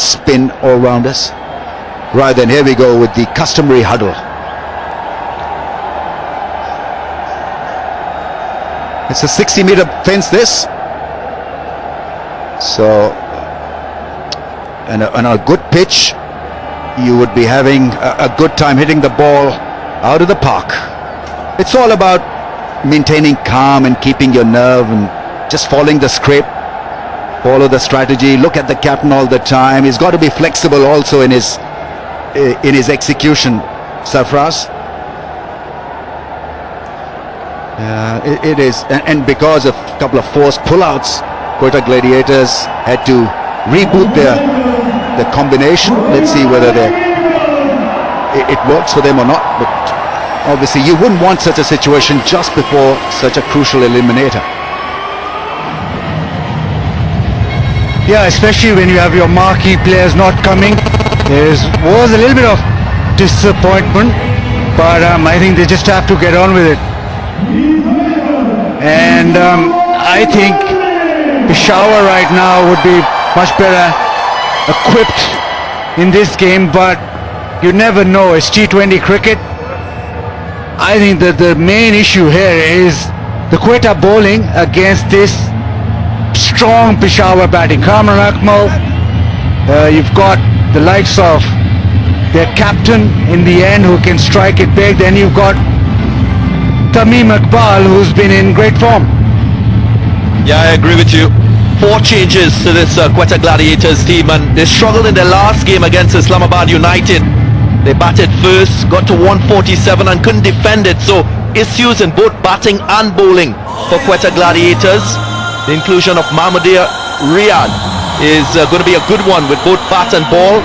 spin all round us. Right then, here we go with the customary huddle. It's a 60-meter fence, this. So, on a good pitch, you would be having a good time hitting the ball out of the park. It's all about maintaining calm and keeping your nerve and just following the script, follow the strategy. Look at the captain all the time. He's got to be flexible also in his execution. Sarfraz. It is, and because of a couple of forced pullouts, Quetta Gladiators had to reboot the combination. Let's see whether it works for them or not. But obviously, you wouldn't want such a situation just before such a crucial eliminator. Yeah, especially when you have your marquee players not coming. There was a little bit of disappointment, but I think they just have to get on with it. And I think Peshawar right now would be much better equipped in this game, but you never know. It's T20 cricket. I think that the main issue here is the Quetta bowling against this strong Peshawar batting. Kamran Akmal, you've got the likes of their captain in the end who can strike it big. Then you've got Tamim Iqbal, who's been in great form. Yeah, I agree with you. 4 changes to this Quetta Gladiators team, and they struggled in their last game against Islamabad United. They batted first, got to 147 and couldn't defend it. So issues in both batting and bowling for Quetta Gladiators. The inclusion of Mahmudia Riyad is going to be a good one with both bat and ball.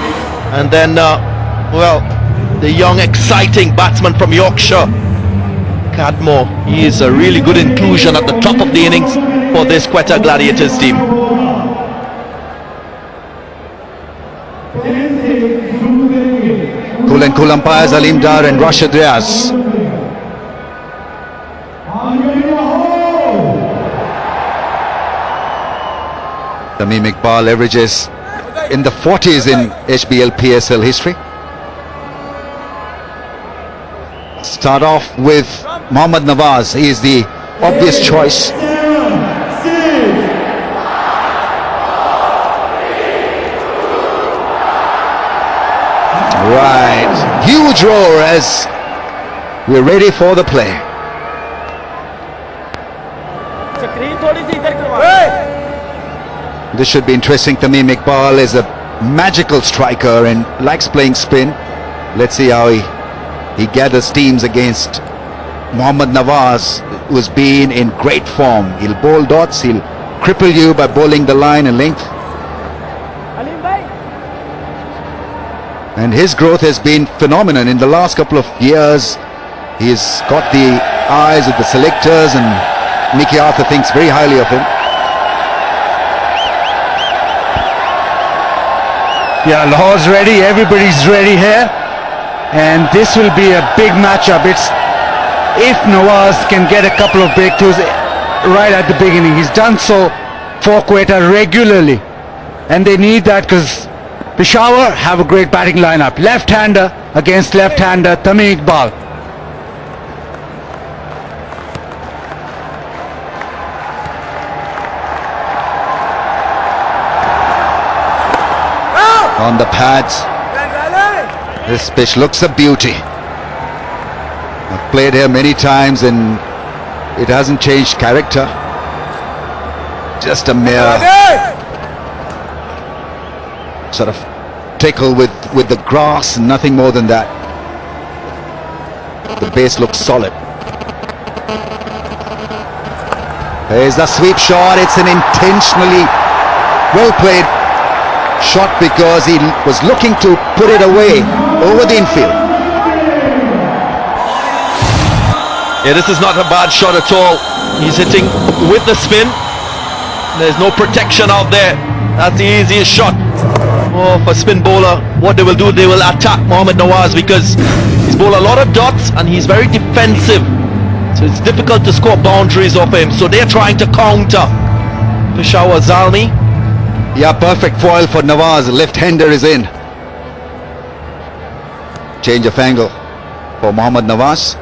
And then, well, the young exciting batsman from Yorkshire, Cadmore. He is a really good inclusion at the top of the innings for this Quetta Gladiators team. Cool and cool umpires Alim Dar and Rashid Riaz. Tamim Iqbal averages in the 40s in HBL PSL history. Start off with Mohammad Nawaz. He is the obvious choice. Right, huge roar as we're ready for the play. This should be interesting. Tamim Iqbal is a magical striker and likes playing spin. Let's see how he gathers teams against Mohammad Nawaz, who's been in great form. He'll bowl dots, he'll cripple you by bowling the line and length. And his growth has been phenomenal in the last couple of years. He's got the eyes of the selectors, and Mickey Arthur thinks very highly of him. Yeah, Lahore's ready, everybody's ready here, and this will be a big matchup. It's if Nawaz can get a couple of breakthroughs right at the beginning. He's done so for Quetta regularly, and they need that because Peshawar have a great batting lineup. Left-hander against left-hander, Tamim Iqbal. On the pads, this pitch looks a beauty. I've played here many times and it hasn't changed character. Just a mere sort of tickle with the grass, nothing more than that. The base looks solid. There's the sweep shot. It's an intentionally well played shot because he was looking to put it away over the infield. Yeah, this is not a bad shot at all. He's hitting with the spin. There's no protection out there. That's the easiest shot. Oh, for spin bowler, what they will do, they will attack Mohammad Nawaz because he's bowled a lot of dots and he's very defensive. So it's difficult to score boundaries off him. So they're trying to counter Peshawar Zalmi. Yeah, perfect foil for Nawaz. Left-hander is in. Change of angle for Mohammad Nawaz.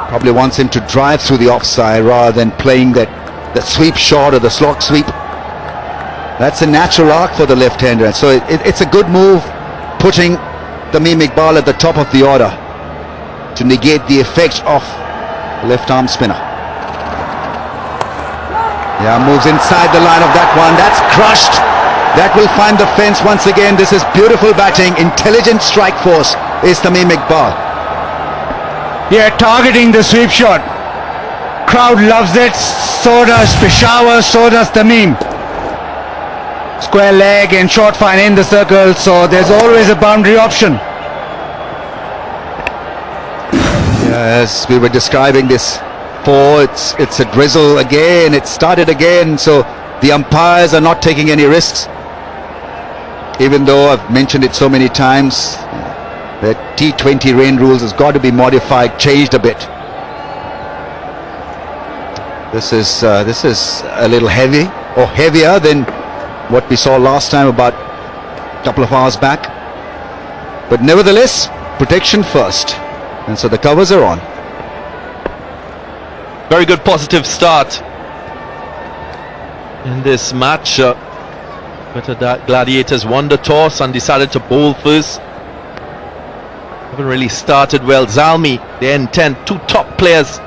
Probably wants him to drive through the offside rather than playing that sweep shot or the slog sweep. That's a natural arc for the left-hander, and so it's a good move putting Tamim Iqbal at the top of the order to negate the effect of left-arm spinner. Yeah, moves inside the line of that one. That's crushed. That will find the fence once again. This is beautiful batting. Intelligent strike force is Tamim Iqbal. Yeah, targeting the sweep shot. Crowd loves it. So does Peshawar, so does Tamim. Square leg and short fine in the circle, so there's always a boundary option. As we were describing this four, it's a drizzle again. It started again, so the umpires are not taking any risks. Even though I've mentioned it so many times, the T20 rain rules has got to be modified, changed a bit. This is a little heavy, or heavier than what we saw last time about a couple of hours back. But nevertheless, protection first, and so the covers are on. Very good positive start in this match. But the Gladiators won the toss and decided to bowl first. Haven't really started well. Zalmi, their intent, two top players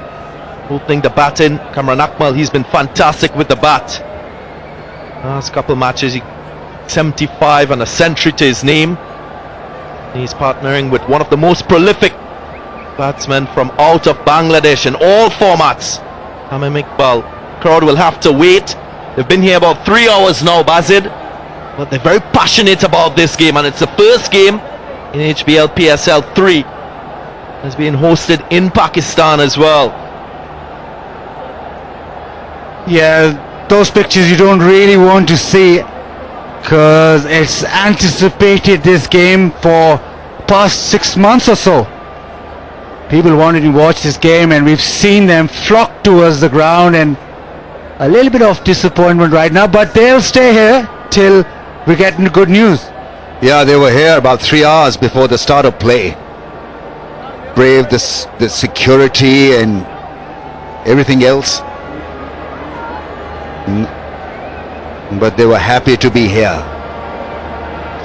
opening the bat in. Kamran Akmal, he's been fantastic with the bat. Last couple matches, 75 and a century to his name. He's partnering with one of the most prolific batsmen from out of Bangladesh in all formats, Tamim Iqbal. Crowd will have to wait. They've been here about 3 hours now, Bazid, but they're very passionate about this game, and it's the first game in HBL PSL 3 that's being hosted in Pakistan as well. Yeah, those pictures you don't really want to see, because it's anticipated this game for past 6 months or so. People wanted to watch this game, and we've seen them flock towards the ground, and a little bit of disappointment right now, but they'll stay here till we get good news. Yeah, they were here about 3 hours before the start of play. Braved the security and everything else. But they were happy to be here,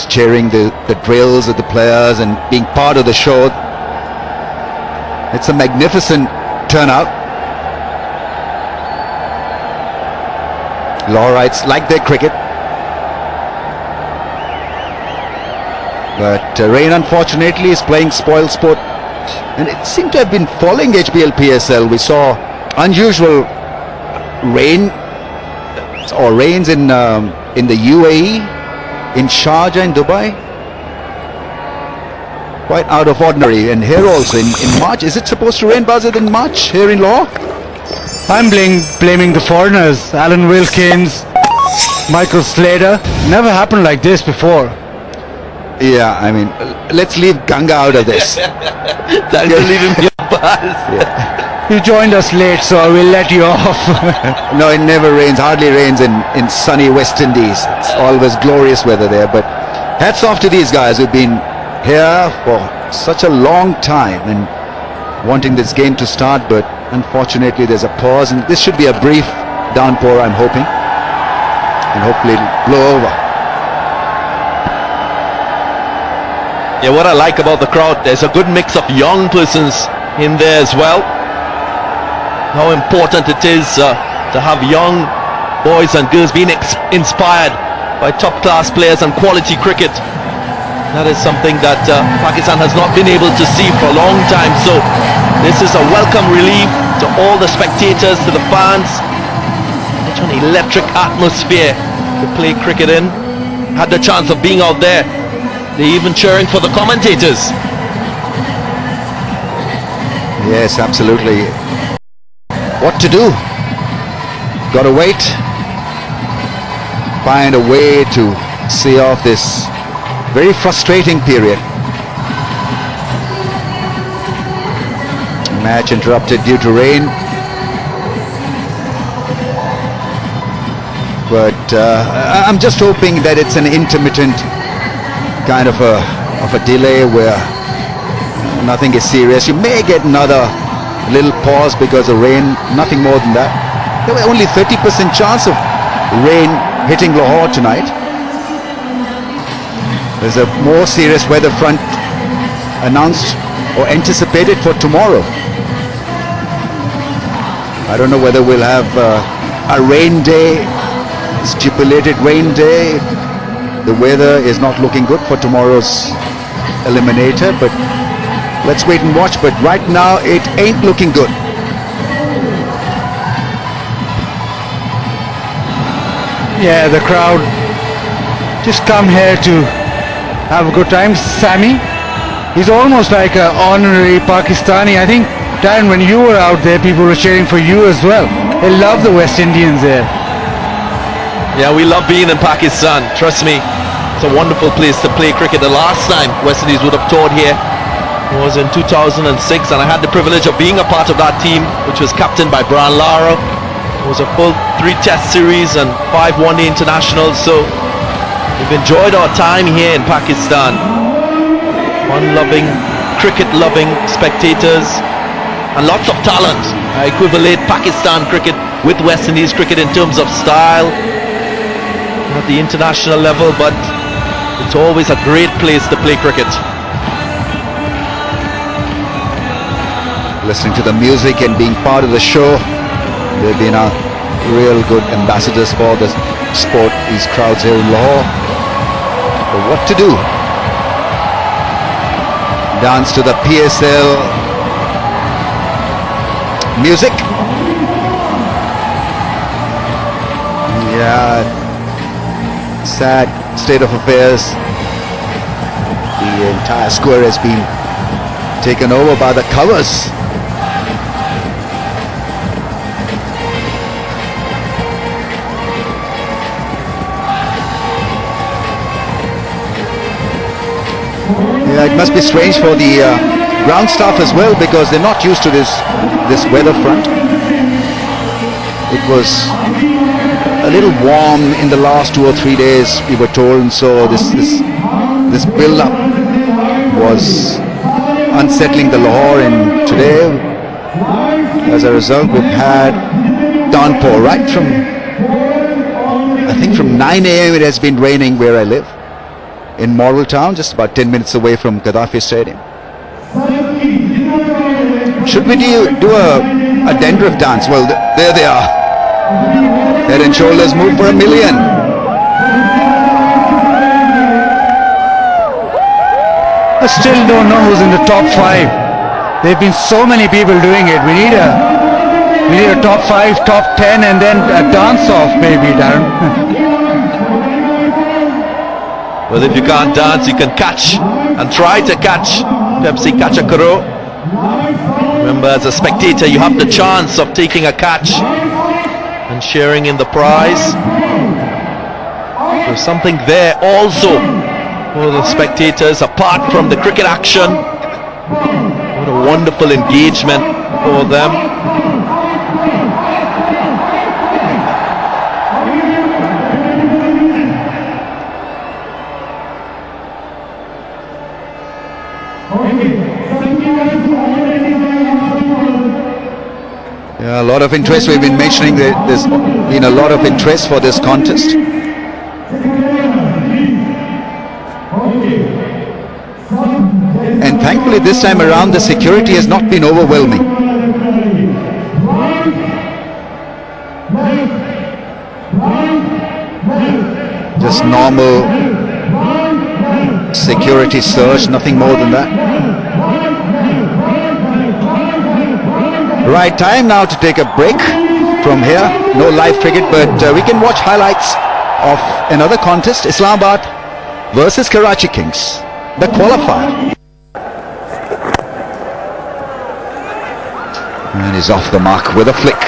cheering the drills of the players and being part of the show. It's a magnificent turnout. Lahorites like their cricket, but rain unfortunately is playing spoil sport, and it seemed to have been falling HBL PSL. We saw unusual rain or rains in the UAE, in Sharjah, in Dubai. Quite out of ordinary, and here also in March. Is it supposed to rain, Bazid, in March here in Lahore? I'm blaming the foreigners. Alan Wilkins, Michael Slater. Never happened like this before. Yeah, I mean, let's leave Ganga out of this. Thanks for leaving me Baz. Yeah. You joined us late, so I will let you off. No, it never rains, hardly rains in sunny West Indies. It's always glorious weather there, but hats off to these guys who've been here for such a long time and wanting this game to start, but unfortunately there's a pause, and this should be a brief downpour, I'm hoping, and hopefully it'll blow over. Yeah, what I like about the crowd, there's a good mix of young persons in there as well. How important it is to have young boys and girls being inspired by top-class players and quality cricket. That is something that Pakistan has not been able to see for a long time. So this is a welcome relief to all the spectators, to the fans. Such an electric atmosphere to play cricket in. Had the chance of being out there. They're even cheering for the commentators. Yes, absolutely. What to do? Got to wait. Find a way to see off this very frustrating period. Match interrupted due to rain. But I'm just hoping that it's an intermittent kind of a delay where nothing is serious. You may get another little pause because of rain, nothing more than that. There were only 30% chance of rain hitting Lahore tonight. There's a more serious weather front announced or anticipated for tomorrow. I don't know whether we'll have a rain day, stipulated rain day. The weather is not looking good for tomorrow's eliminator, but let's wait and watch. But right now it ain't looking good. Yeah, the crowd just come here to have a good time. Sammy, he's almost like an honorary Pakistani. I think, Darren, when you were out there, people were cheering for you as well. They love the West Indians there. Yeah, we love being in Pakistan, trust me. It's a wonderful place to play cricket. The last time West Indies would have toured here was in 2006, and I had the privilege of being a part of that team, which was captained by Brian Lara. It was a full 3 Test series and 5 one-day internationals, so we've enjoyed our time here in Pakistan. Fun-loving, cricket-loving spectators and lots of talent. I equivalent Pakistan cricket with West Indies cricket in terms of style at the international level, but it's always a great place to play cricket. Listening to the music and being part of the show, they've been real good ambassadors for the sport, these crowds here in Lahore. But what to do? Dance to the PSL music. Yeah, sad state of affairs. The entire square has been taken over by the covers. Yeah, it must be strange for the ground staff as well, because they're not used to this weather front. It was a little warm in the last 2 or 3 days, we were told, and so this build-up was unsettling the Lahore, and today, as a result, we've had downpour right from, I think from 9 a.m. it has been raining where I live, in Model Town, just about 10 minutes away from Gaddafi Stadium. Should we do a dandruff dance? Well, there they are. Head and shoulders move for 1 million. I still don't know who's in the top 5. There have been so many people doing it. We need a top 5, top 10, and then a dance-off maybe, Darren. Well, if you can't dance, you can catch and try to catch. Pepsi catch a karo. Remember, as a spectator, you have the chance of taking a catch and sharing in the prize. There's something there also for the spectators, apart from the cricket action. What a wonderful engagement for them. Yeah, a lot of interest. We've been mentioning that there's been a lot of interest for this contest. And thankfully this time around the security has not been overwhelming. Just normal security search, nothing more than that. Right, time now to take a break from here. No live cricket, but we can watch highlights of another contest, Islamabad versus Karachi Kings, the qualifier. And he's off the mark with a flick.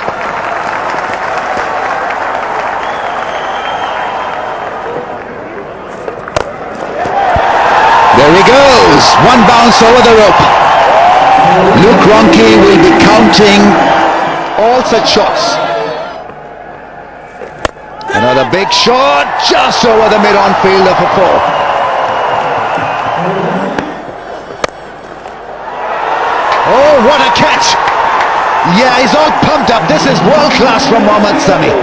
There he goes, one bounce over the rope. Luke Ronke will be counting all such shots. Another big Big shot, just over the mid-on fielder for 4. Oh, what a catch! Yeah, he's all pumped up. This is world-class from Mohammad Sami.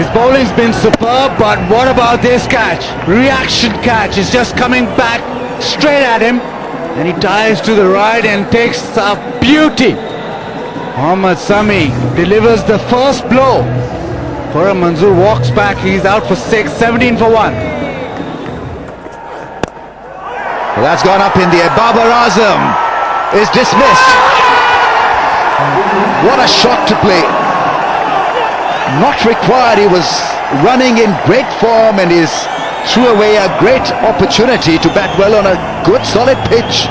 His bowling's been superb, but what about this catch? Reaction catch is just coming back straight at him, and he dives to the right and takes a beauty. Mohammad Sami delivers the first blow. Khurram Manzoor walks back, he's out for 6, 17 for 1. Well, that's gone up in the air. Babar Azam is dismissed. What a shot to play. Not required. He was running in great form and he's threw away a great opportunity to bat well on a good solid pitch.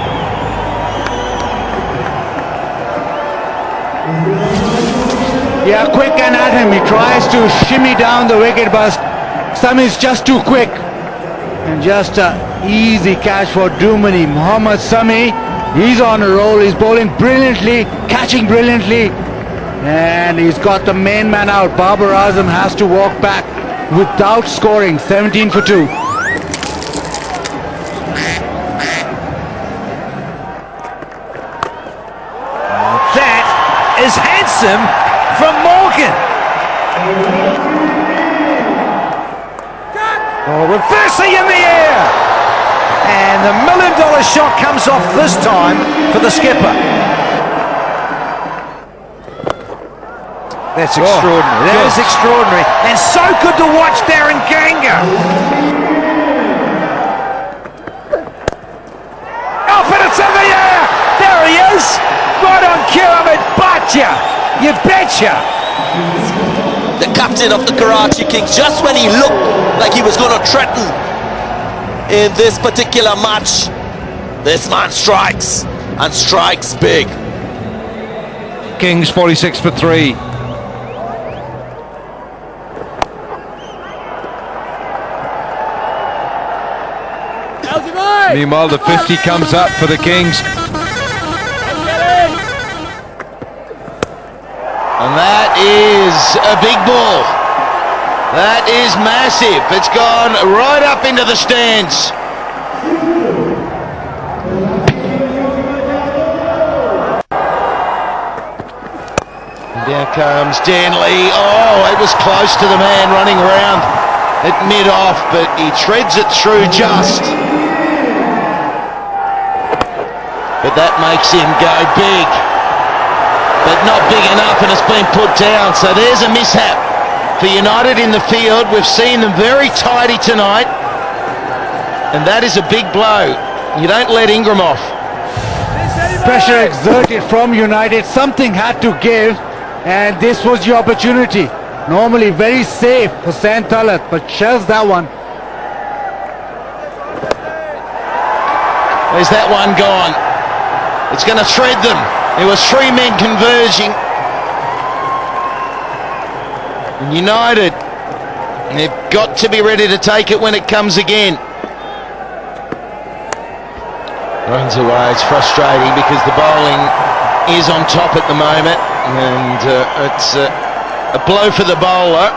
Yeah, quick and at him. He tries to shimmy down the wicket, but Sami's just too quick. And just an easy catch for Dumani. Mohammad Sami, he's on a roll. He's bowling brilliantly, catching brilliantly. And he's got the main man out. Babar Azam has to walk back without scoring. 17 for 2. That is handsome from Morgan. Oh, reversing in the air. And the $1 million shot comes off this time for the skipper. That's extraordinary. That is extraordinary. And so good to watch Darren Ganga. Oh, but it's in the air. There he is. Right on cue, Ahmed Batya. You betcha. The captain of the Karachi Kings, just when he looked like he was going to threaten in this particular match, this man strikes, and strikes big. Kings 46 for 3. Meanwhile, the 50 comes up for the Kings. And that is a big ball. That is massive. It's gone right up into the stands. And down comes Danley. Oh, it was close to the man running around at mid-off, but he treads it through just. But that makes him go big. But not big enough, and it's been put down. So there's a mishap for United in the field. We've seen them very tidy tonight, and that is a big blow. You don't let Ingram off. Pressure exerted from United. Something had to give, and this was the opportunity. Normally very safe for Talat, but shells that one. Where's that one gone? It's going to thread them. There was 3 men converging. And United, they've got to be ready to take it when it comes again. Runs away. It's frustrating because the bowling is on top at the moment, and it's a blow for the bowler.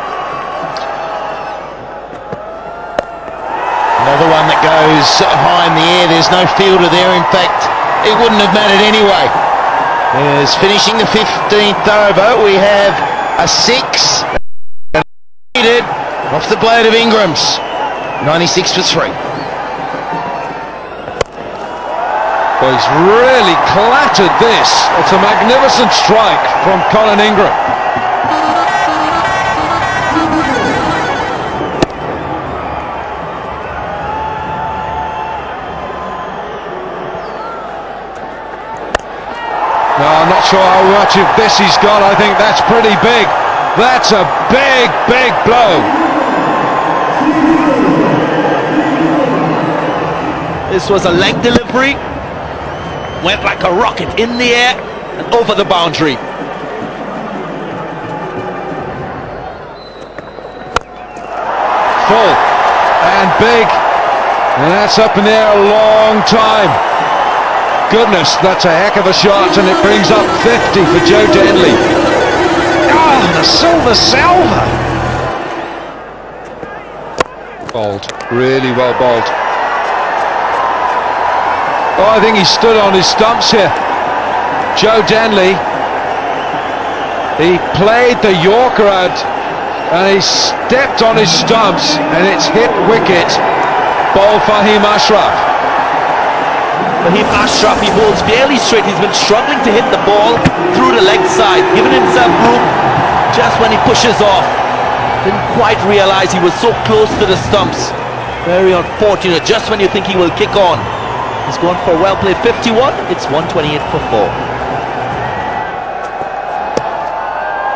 Another one that goes high in the air. There's no fielder there. In fact, it wouldn't have mattered anyway. As finishing the 15th over, we have a 6 off the blade of Ingram's. 96 for 3. Well, he's really clattered this. It's a magnificent strike from Colin Ingram. No, I'm not sure how much of this he's got. I think that's pretty big. That's a big, big blow. This was a leg delivery. Went like a rocket in the air and over the boundary. Full and big. And that's up in the air a long time. Goodness, that's a heck of a shot, and it brings up 50 for Joe Denley. Oh, the silver salver. Bowled, really well bowled. Oh, I think he stood on his stumps here. Joe Denley, he played the Yorker out and he stepped on his stumps and it's hit wicket. Ball Fahim Ashraf. Fahim Ashraf, he bowls fairly straight. He's been struggling to hit the ball through the leg side, giving himself room just when he pushes off. Didn't quite realize he was so close to the stumps. Very unfortunate, just when you think he will kick on. He's gone for a well played 51, it's 128 for 4.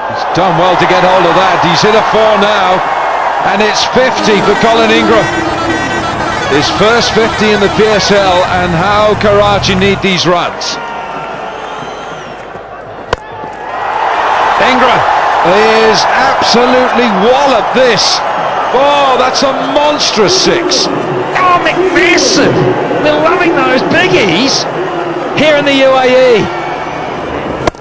He's done well to get hold of that. He's hit a 4 now, and it's 50 for Colin Ingram. His first 50 in the PSL, and how Karachi need these runs. Ingram is absolutely walloped this. Oh, that's a monstrous 6. Oh, McMassive! We're loving those biggies here in the UAE.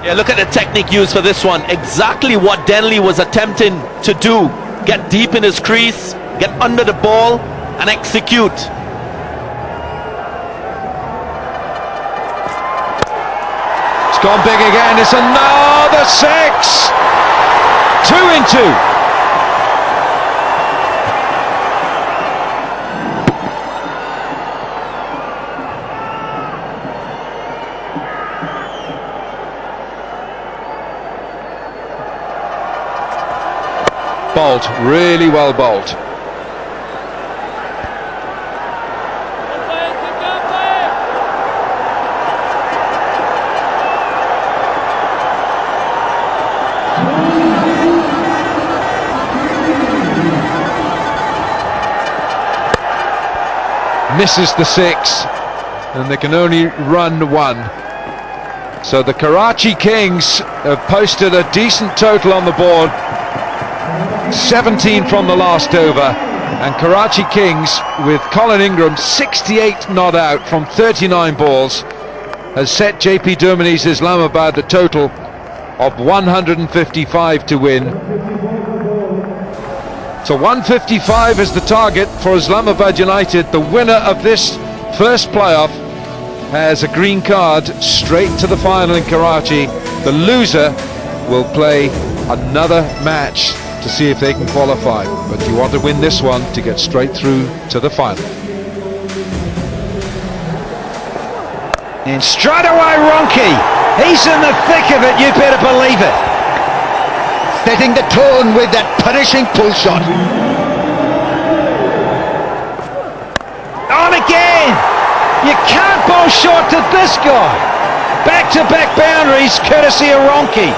Yeah, look at the technique used for this one. Exactly what Denley was attempting to do. Get deep in his crease, get under the ball and execute. It's gone big again. It's another 6. 2 in 2. Bowled, really well bowled. Misses the 6, and they can only run 1. So the Karachi Kings have posted a decent total on the board. 17 from the last over, and Karachi Kings, with Colin Ingram 68 not out from 39 balls, has set JP Durmani's Islamabad the total of 155 to win. So 155 is the target for Islamabad United. The winner of this first playoff has a green card straight to the final in Karachi. The loser will play another match to see if they can qualify, but you want to win this one to get straight through to the final. And straight away Ronke, he's in the thick of it, you better believe it. Setting the tone with that punishing pull shot. On again! You can't bowl short to this guy. Back-to-back boundaries courtesy of Ronke.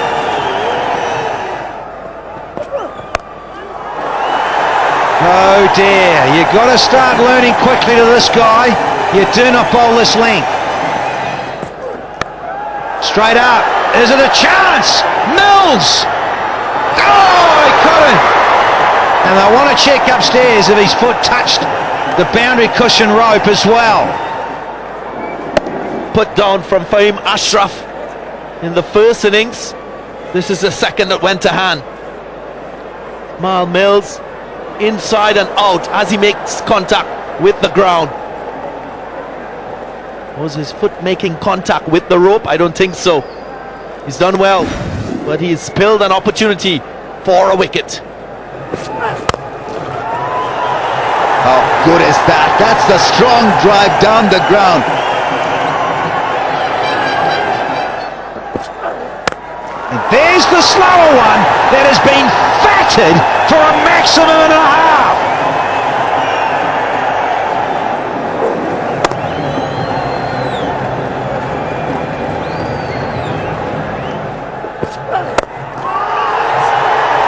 Oh dear, you've got to start learning quickly to this guy. You do not bowl this length. Straight up, is it a chance? Mills! Oh, he couldn't! And I want to check upstairs if his foot touched the boundary cushion rope as well. Put down from Fahim Ashraf in the first innings. This is the second that went to hand. Mal Mills inside and out as he makes contact with the ground. Was his foot making contact with the rope? I don't think so. He's done well, but he's spilled an opportunity for a wicket. How good is that? That's the strong drive down the ground. And there's the slower one that has been fatted for a maximum and a half.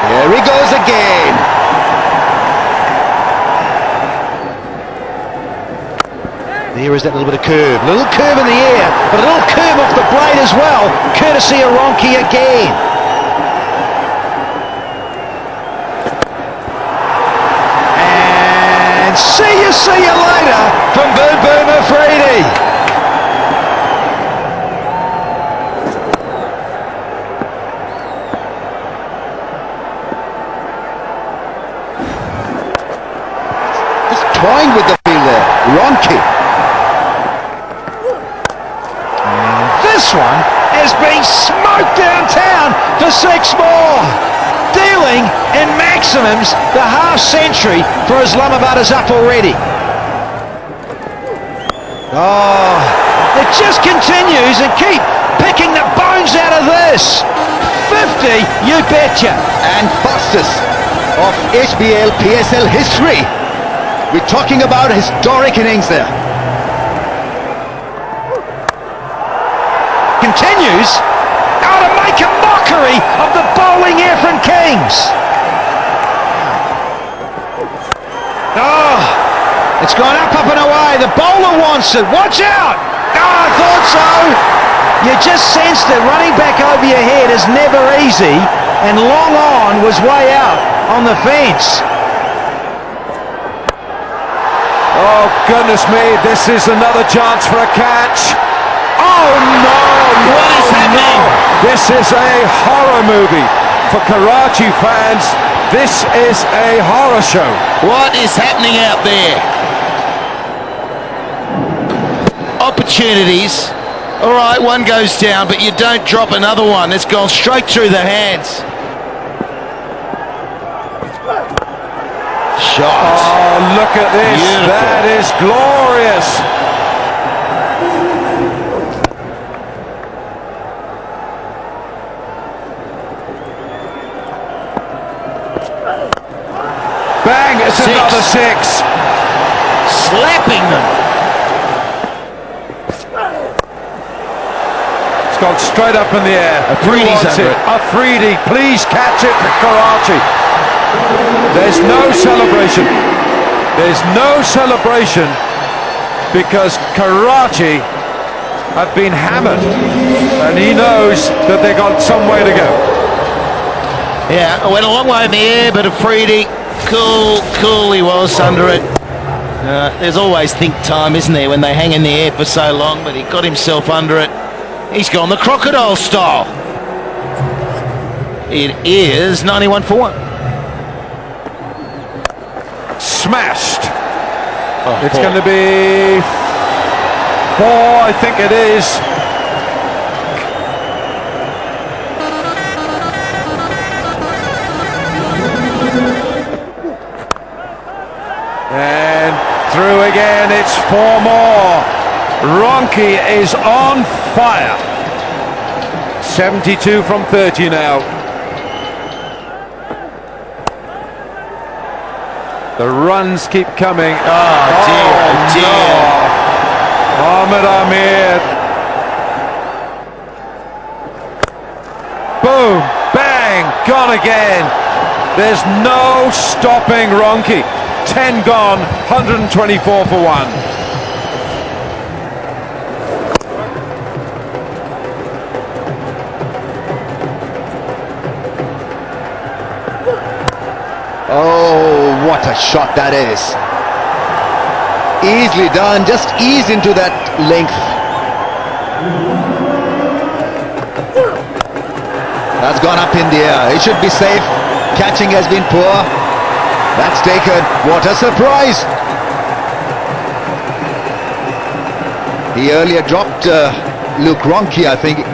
Here he goes again. There is that little bit of curve. Little curve in the air, but a little curve off the blade as well, courtesy of Ronke again. And see you later from Boom Boom Afridi. toying with the field there. Ronke. And this one has been smoked downtown for 6 more. Dealing in maximums, the half century for Islamabad is up already. Oh, it just continues and keep picking the bones out of this. 50, you betcha. And fastest of HBL PSL history. We're talking about historic innings there. Continues. Oh, to make a mockery of the bowling here from Kings. Oh, it's gone up and away. The bowler wants it. Watch out. Oh, I thought so. You just sensed it. Running back over your head is never easy. And long on was way out on the fence. Oh, goodness me, this is another chance for a catch. Oh, no! What is happening? No. This is a horror movie. For Karachi fans, this is a horror show. What is happening out there? Opportunities. All right, one goes down, but you don't drop another one. It's gone straight through the hands. Shot. Oh, look at this. Beautiful. That is glorious. Bang, it's another 6. Slapping them. It's gone straight up in the air. Afridi's under it. Afridi, please catch it for Karachi. There's no celebration. There's no celebration because Karachi have been hammered and he knows that they've got some way to go. Yeah, I went a long way in the air, but Afridi, cool he was under it. There's always think time, isn't there, when they hang in the air for so long, but he got himself under it. He's gone the crocodile style. It is 91 for 1. Smashed. Oh, It's 4. going to be 4, I think it is. And through again, it's 4 more. Ronke is on fire. 72 from 30 now. The runs keep coming. Oh dear. No. Ahmed Amir. Boom, bang, gone again. There's no stopping Ronke. 10 gone, 124 for 1. Oh, what a shot that is. Easily done, just ease into that length. That's gone up in the air. It should be safe. Catching has been poor. That's taken. What a surprise. He earlier dropped Luke Ronke, I think.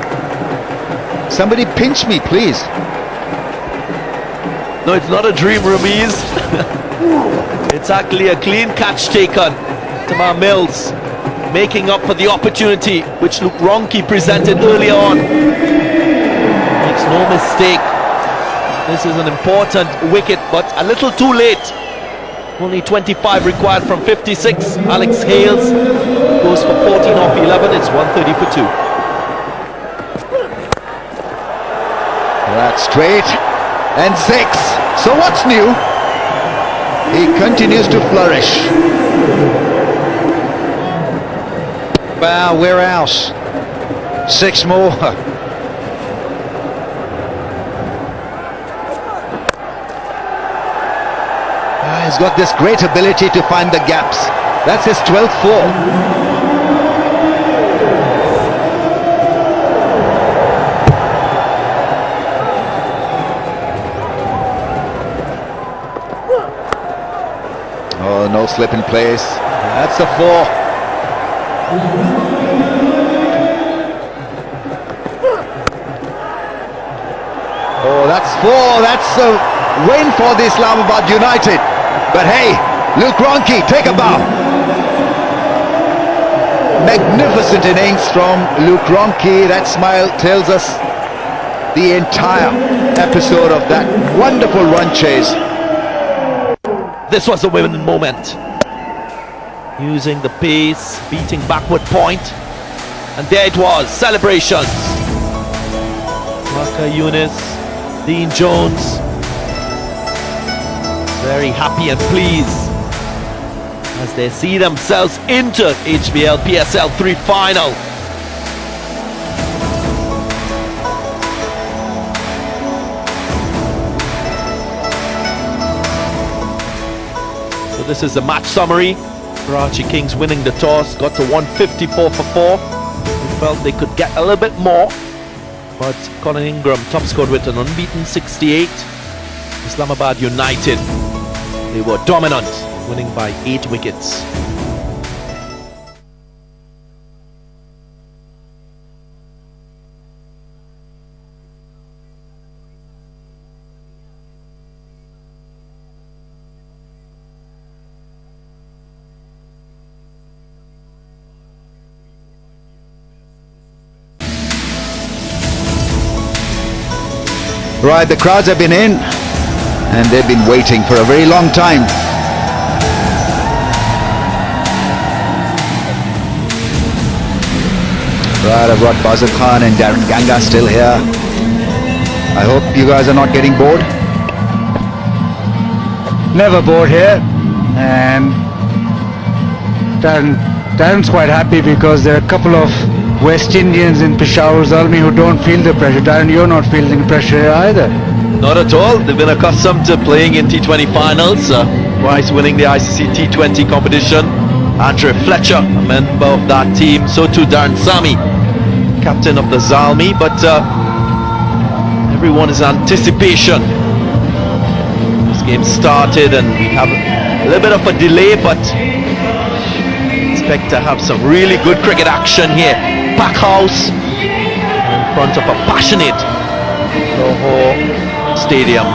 Somebody pinch me, please. No, it's not a dream, Ramiz. It's actually a clean catch taken. Tamar Mills making up for the opportunity which Luke Ronke presented earlier on. Makes no mistake. This is an important wicket, but a little too late. Only 25 required from 56. Alex Hales goes for 14 off 11. It's 130 for 2. That's straight. And 6. So what's new? He continues to flourish. Wow, we're out. 6 more. He's got this great ability to find the gaps. That's his 12th 4. Oh, no slip in place. That's the 4. Oh, that's 4. That's a win for the Islamabad United. But hey, Luke Ronchi, take a bow. Magnificent innings from Luke Ronchi. That smile tells us the entire episode of that wonderful run chase. This was the winning moment. Using the pace, beating backward point. And there it was, celebrations. Marka Yunus, Dean Jones, very happy and pleased as they see themselves into HBL PSL 3 final. So this is the match summary. Karachi Kings winning the toss, got to 154 for 4. We felt they could get a little bit more, but Colin Ingram top scored with an unbeaten 68. Islamabad United, they were dominant, winning by 8 wickets. Right, the crowds have been in and they've been waiting for a very long time. Right, I've got Bazir Khan and Darren Ganga still here. I hope you guys are not getting bored. Never bored here. And Darren's quite happy because there are a couple of West Indians in Peshawar Zalmi who don't feel the pressure. Darren, you're not feeling the pressure here either. Not at all. They've been accustomed to playing in T20 finals, twice winning the ICC T20 competition. Andre Fletcher, a member of that team. So too Darren Sami, captain of the Zalmi. But everyone is in anticipation. This game started and we have a little bit of a delay, but expect to have some really good cricket action here. Pack house in front of a passionate Lahore stadium.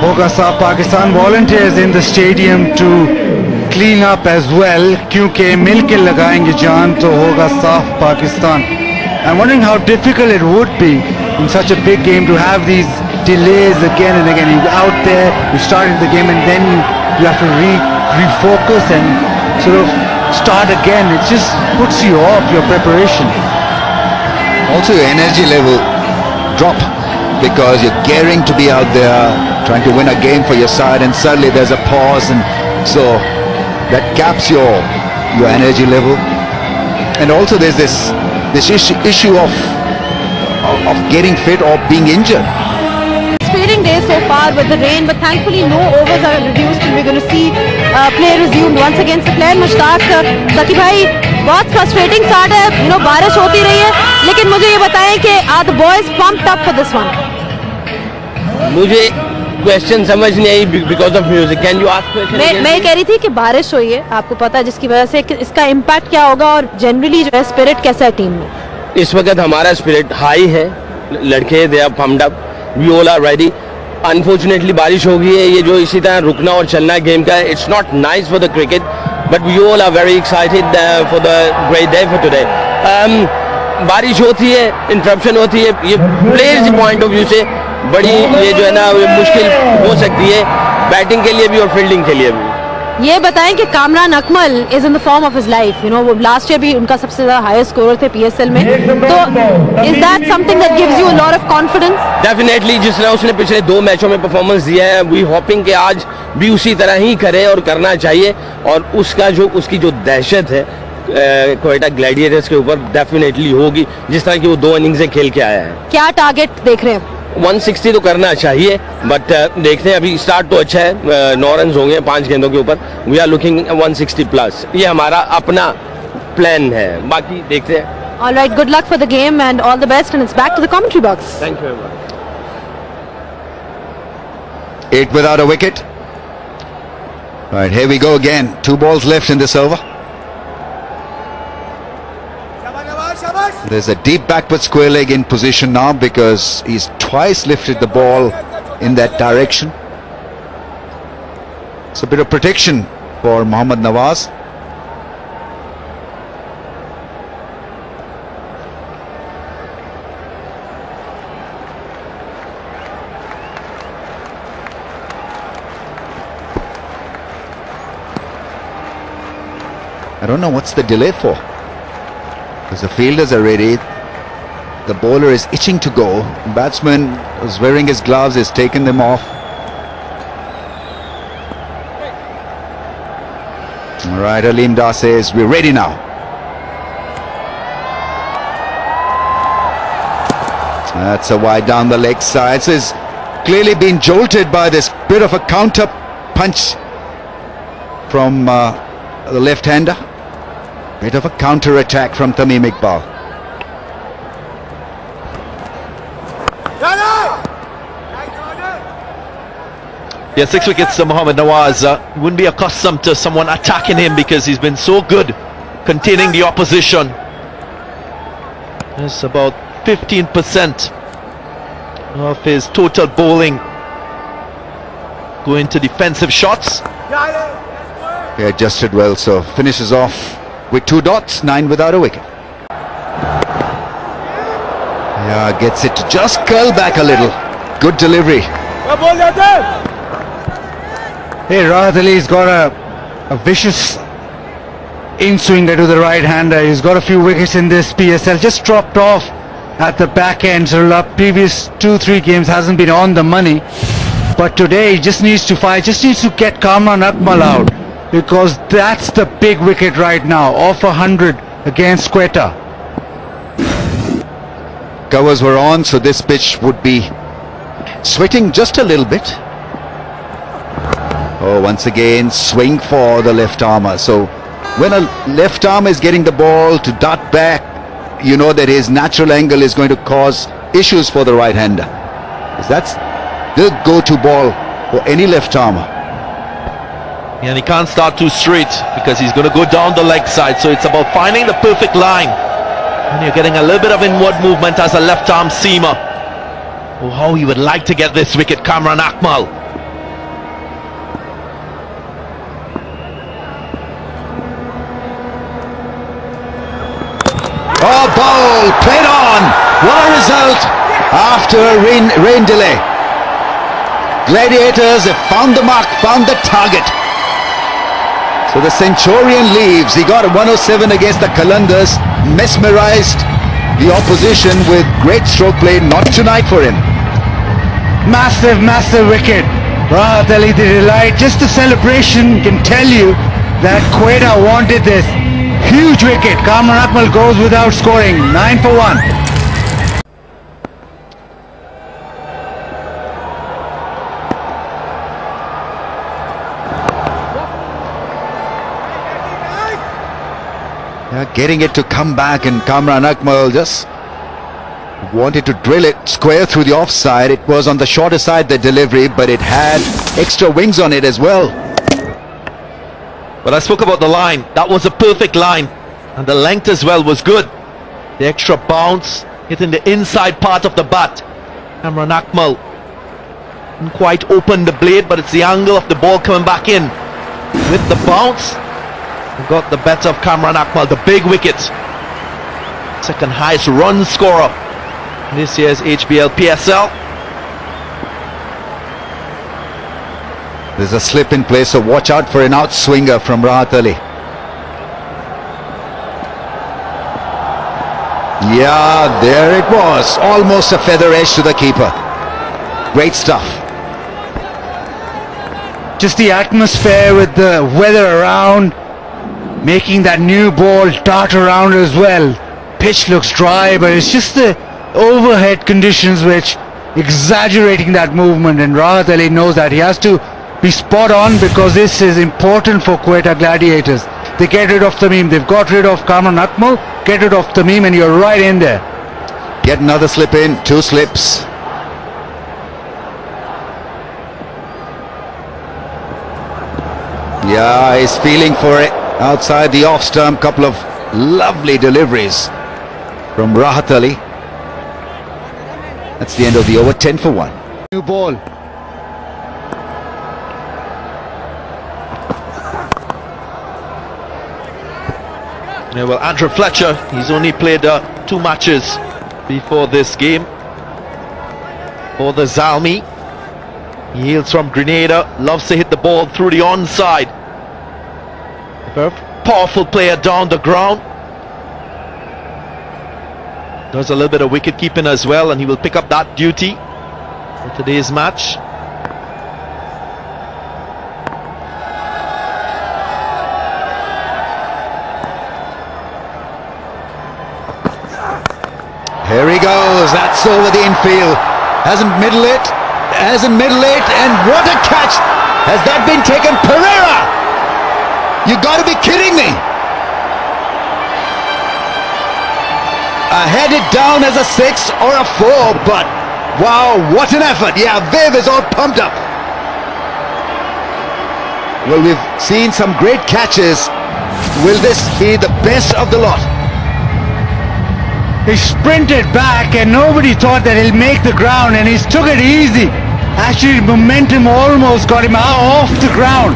Hoga Saaf Pakistan volunteers in the stadium to clean up as well. Kyunki milke lagayenge jaan to Hoga Saaf Pakistan. I'm wondering how difficult it would be in such a big game to have these delays again and again. You're out there, you started the game and then you have to refocus and sort of start again. It just puts you off your preparation. Also your energy level drop because you're gearing to be out there trying to win a game for your side and suddenly there's a pause, and so that caps your energy level. And also there's this issue of getting fit or being injured. Frustrating day so far with the rain, but thankfully no overs are reduced and we're going to see play resumed once again. So player Mushtaq, Zaki bhai, बहुत frustrating start है, बारिश होती रही है, लेकिन मुझे ये बताएं कि are the boys pumped up for this one? मुझे क्वेश्चन समझ नहीं आई because of music. Can you ask question? मैं कह रही थी कि बारिश हुई है, आपको पता है जिसकी वजह से इसका इम्पैक्ट क्या होगा और जनरली जो है स्पिरिट कैसा है टीम में? इस वक्त हमारा स्पिरिट हाई है, लड़के they are pumped up, we all are ready. Unfortunately बारिश हो गई है, ये जो इसी तरह रुकना और चलना गेम का है, it's not nice for the cricket, but we all are very excited for the great day for today. बारिश होती है, इंटरप्शन होती है, ये प्लेयर्स के पॉइंट ऑफ व्यू से बड़ी ये जो है ना मुश्किल हो सकती है बैटिंग के लिए भी और फील्डिंग के लिए भी. ये बताएं कि Kamran Akmal is in the form of his life, वो लास्ट ईयर भी उनका सबसे ज्यादा हाईएस्ट स्कोरर थे PSL में, तो is that something that gives you a lot of confidence? Definitely, जिस तरह उसने पिछले 2 मैचों में परफॉर्मेंस दिया है, वी होपिंग कि आज भी उसी तरह ही करे और करना चाहिए, और उसकी जो दहशत है क्वेटा ग्लैडिएटर्स के ऊपर डेफिनेटली होगी, जिस तरह की वो 2 इनिंग्स खेल के आया है. क्या टारगेट देख रहे हैं? 160 तो करना चाहिए, बट देखते हैं, अभी स्टार्ट तो अच्छा है, 9 रन होंगे 5 गेंदों के ऊपर. वी आर लुकिंग 160 प्लस, ये हमारा अपना प्लान है, बाकी देखते हैं. All right, good luck for the game and all the best, and it's back to the commentary box. Thank you very much. 8 without a wicket. Right, here we go again. 2 balls left in this over. There's a deep backward square leg in position now because he's twice lifted the ball in that direction. It's a bit of protection for Mohammad Nawaz. I don't know what's the delay for, because the fielders are ready, the bowler is itching to go, the batsman is wearing his gloves, has taken them off. Alright, Aleem Dar says we're ready now. That's a wide down the leg side. So he's clearly been jolted by this bit of a counter punch from the left-hander. Bit of a counter attack from Tamim Iqbal. Yeah, 6 wickets to Mohammad Nawaz. Wouldn't be accustomed to someone attacking him because he's been so good containing the opposition. It's about 15% of his total bowling going to defensive shots. He adjusted well, so finishes off with 2 dots, 9 without a wicket. Yeah, gets it to just curl back a little. Good delivery. Hey, Rahat Ali's got a vicious in-swinger to the right-hander. He's got a few wickets in this PSL. Just dropped off at the back end. So the previous 2-3 games hasn't been on the money. But today he just needs to fight. Just needs to get Kamran Akmal out, because that's the big wicket right now. Off 100 against Quetta. Covers were on, so this pitch would be sweating just a little bit. Oh, once again, swing for the left armour. So when a left arm is getting the ball to dart back, you know that his natural angle is going to cause issues for the right-hander. That's the go-to ball for any left armour. And he can't start too straight because he's going to go down the leg side. So it's about finding the perfect line. And you're getting a little bit of inward movement as a left-arm seamer. Oh, how he would like to get this wicket, Kamran Akmal. Oh, ball played on. What a result after a rain delay. Gladiators have found the mark, found the target. So the Centurion leaves. He got a 107 against the Qalandars, mesmerized the opposition with great stroke play. Not tonight for him. Massive, massive wicket. Rahat Ali, the delight. Just the celebration can tell you that Quetta wanted this. Huge wicket. Kamran Akmal goes without scoring. 9 for 1. Getting it to come back, and Kamran Akmal just wanted to drill it square through the offside. It was on the shorter side, the delivery, but it had extra wings on it as well. But I spoke about the line. That was a perfect line, and the length as well was good. The extra bounce hitting the inside part of the bat. Kamran Akmal didn't quite open the blade, but it's the angle of the ball coming back in with the bounce. Got the better of Kamran Akmal, the big wicket. Second highest run scorer this year's HBL PSL. There's a slip in place, so watch out for an outswinger from Rahat Ali. Yeah, there it was. Almost a feather edge to the keeper. Great stuff. Just the atmosphere with the weather around, making that new ball dart around as well. Pitch looks dry, but it's just the overhead conditions which exaggerating that movement, and Rahat Ali knows that he has to be spot on because this is important for Quetta Gladiators. They get rid of Tamim, they've got rid of Kamran Akmal, get rid of Tamim, and you're right in there. Get another slip in, 2 slips. Yeah, he's feeling for it. Outside the off stump, couple of lovely deliveries from Rahat Ali. That's the end of the over, 10 for 1. New ball. Yeah, well, Andrew Fletcher, he's only played 2 matches before this game for the Zalmi. He hails from Grenada, loves to hit the ball through the onside. Very powerful player down the ground. Does a little bit of wicket keeping as well, and he will pick up that duty for today's match. Here he goes, that's over the infield. Hasn't middle it, and what a catch! Has that been taken? Pereira! You gotta be kidding me! I had it down as a 6 or a 4, but wow, what an effort! Yeah, Viv is all pumped up. Well, we've seen some great catches. Will this be the best of the lot? He sprinted back and nobody thought that he'll make the ground, and he's took it easy. Actually, momentum almost got him off the ground.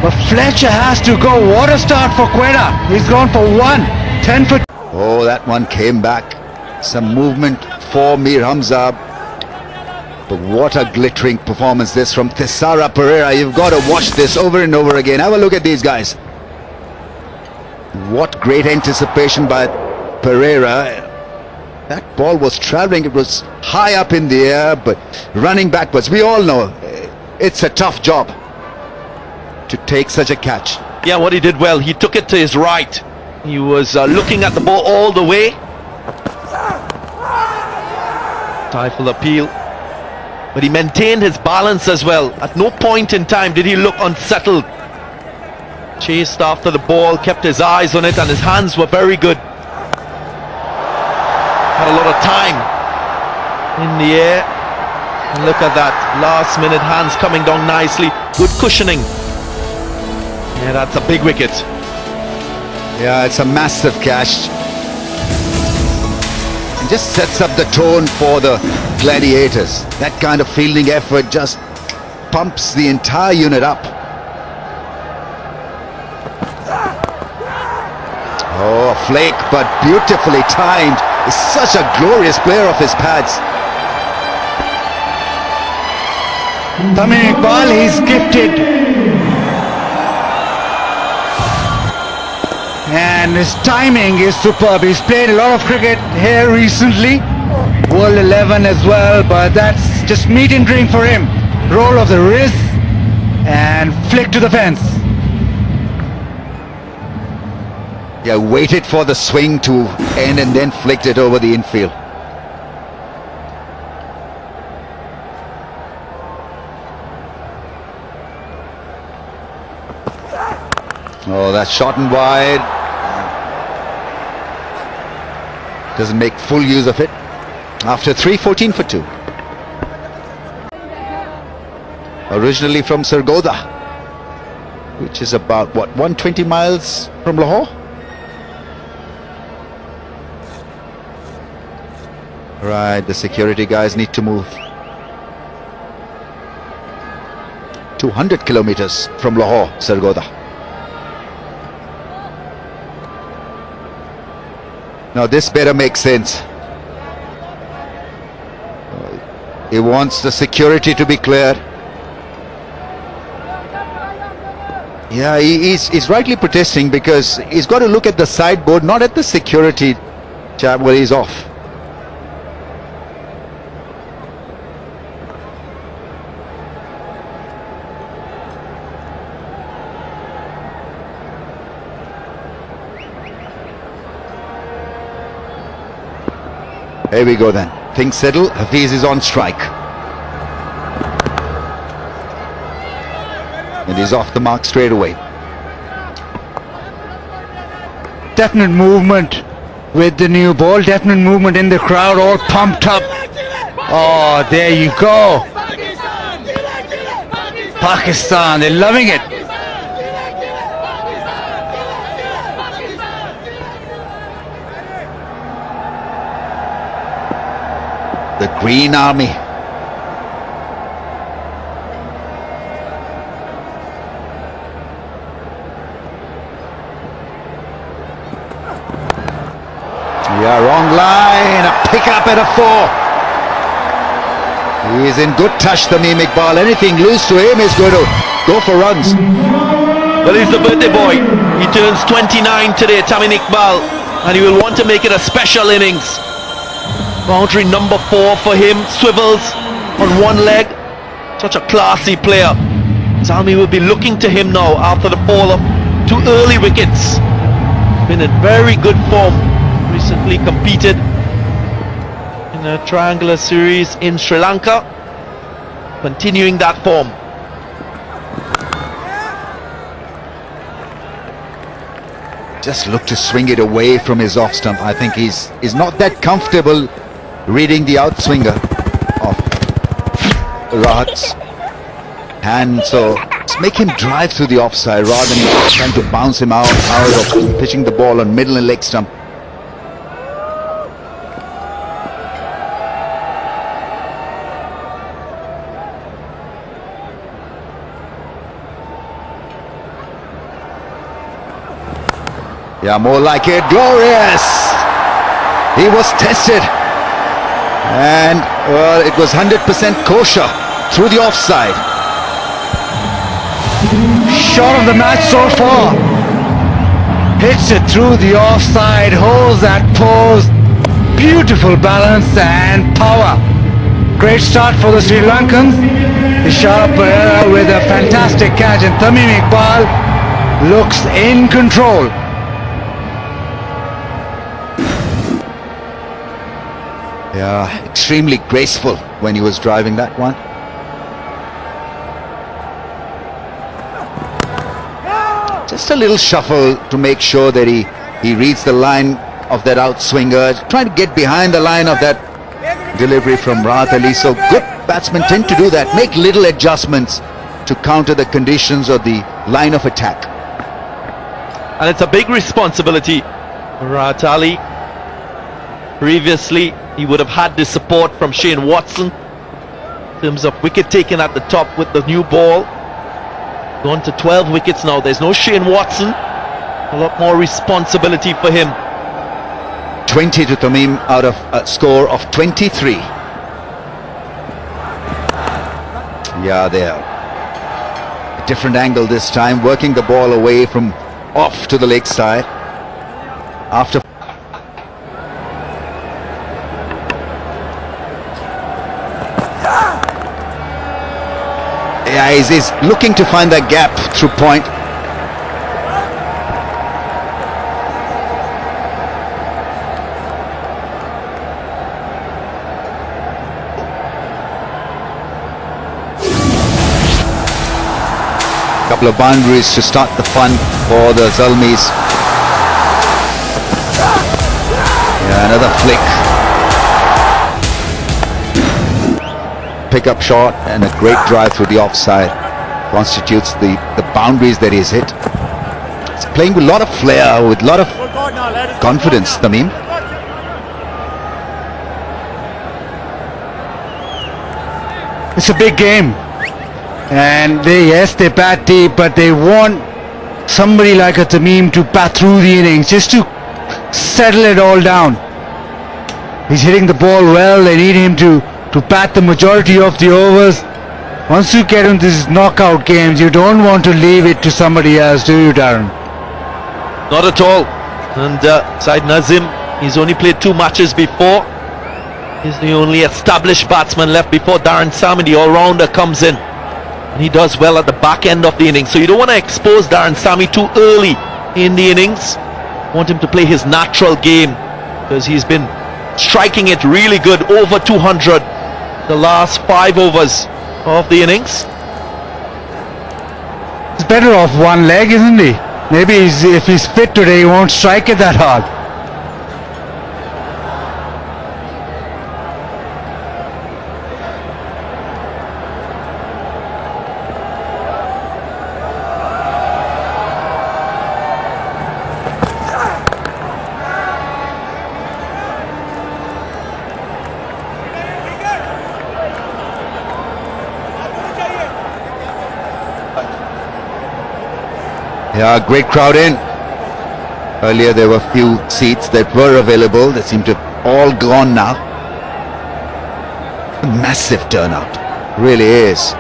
But Fletcher has to go. What a start for Quetta. He's gone for 1, 10 for... Oh, that one came back. Some movement for Mir Hamza. But what a glittering performance this from Thisara Pereira. You've got to watch this over and over again. Have a look at these guys. What great anticipation by Pereira. That ball was travelling. It was high up in the air, but running backwards. We all know it's a tough job to take such a catch. Yeah, what he did well, he took it to his right. He was looking at the ball all the way. Stifled appeal. But he maintained his balance as well. At no point in time did he look unsettled. Chased after the ball, kept his eyes on it, and his hands were very good. Had a lot of time in the air. And look at that, last minute hands coming down nicely. Good cushioning. Yeah, that's a big wicket. Yeah, it's a massive catch. It just sets up the tone for the Gladiators. That kind of fielding effort just pumps the entire unit up. Oh, a flake, but beautifully timed. He's such a glorious player of his pads. Tamim Iqbal, he's gifted. And his timing is superb. He's played a lot of cricket here recently. World 11 as well, but that's just meat and drink for him. Roll of the wrist and flick to the fence. Yeah, waited for the swing to end and then flicked it over the infield. Oh, that's shot and wide. Doesn't make full use of it. After 14 for 2. Originally from Sargodha, which is about, what, 120 miles from Lahore? Right, the security guys need to move. 200 kilometers from Lahore, Sargodha. Now this better make sense. He wants the security to be cleared. Yeah, he's rightly protesting because he's got to look at the sideboard, not at the security chap where he's off. Here we go then. Things settle. Hafiz is on strike. And he's off the mark straight away. Definite movement with the new ball. Definite movement in the crowd, all pumped up. Oh, there you go. Pakistan, they're loving it. The Green Army. Yeah, wrong line. A pick up at a 4. He is in good touch, Tamim Iqbal. Anything loose to him is going to go for runs. Well, he's the birthday boy. He turns 29 today, Tamim Iqbal, and he will want to make it a special innings. Boundary number 4 for him. Swivels on one leg. Such a classy player. Tamim will be looking to him now after the fall of 2 early wickets. Been in very good form. Recently competed in a triangular series in Sri Lanka. Continuing that form. Just look to swing it away from his off stump. I think he's not that comfortable reading the outswinger of Rahat's hand, so just make him drive through the offside rather than trying to bounce him out of pitching the ball on middle and leg stump. Yeah, more like it. Glorious! He was tested. And, well, it was 100% kosher through the offside. Shot of the match so far. Hits it through the offside, holds that pose. Beautiful balance and power. Great start for the Sri Lankans. Ishara Pereira with a fantastic catch, and Tamim Iqbal looks in control. Yeah, extremely graceful when he was driving that one. Just a little shuffle to make sure that he reads the line of that outswinger, trying to get behind the line of that delivery from Rahat Ali. So good batsmen tend to do that, make little adjustments to counter the conditions or the line of attack. And it's a big responsibility for Rahat Ali. Previously, he would have had the support from Shane Watson in terms of wicket taking at the top with the new ball. Gone to 12 wickets now. There's no Shane Watson. A lot more responsibility for him. 20 to Tamim out of a score of 23. Yeah, there. A different angle this time, working the ball away from off to the leg side. After yeah, he's looking to find that gap through point. Couple of boundaries to start the fun for the Zalmis. Yeah, another flick. Pick-up shot and a great drive through the offside constitutes the boundaries that he's hit. He's playing with a lot of flair, with a lot of confidence, Tamim. It's a big game, and they bat deep, but they want somebody like a Tamim to bat through the innings just to settle it all down. He's hitting the ball well. They need him to bat the majority of the overs. Once you get into these knockout games, you don't want to leave it to somebody else, do you, Darren? Not at all. And Said Nazim, he's only played 2 matches before. He's the only established batsman left before Darren Sammy, the all-rounder, comes in. And he does well at the back end of the innings. So you don't want to expose Darren Sammy too early in the innings. You want him to play his natural game, because he's been striking it really good, over 200 the last 5 overs of the innings. He's better off one leg, isn't he? Maybe if he's fit today, he won't strike it that hard. Yeah, great crowd in. Earlier there were few seats that were available. They seem to have all gone now. A massive turnout, really is.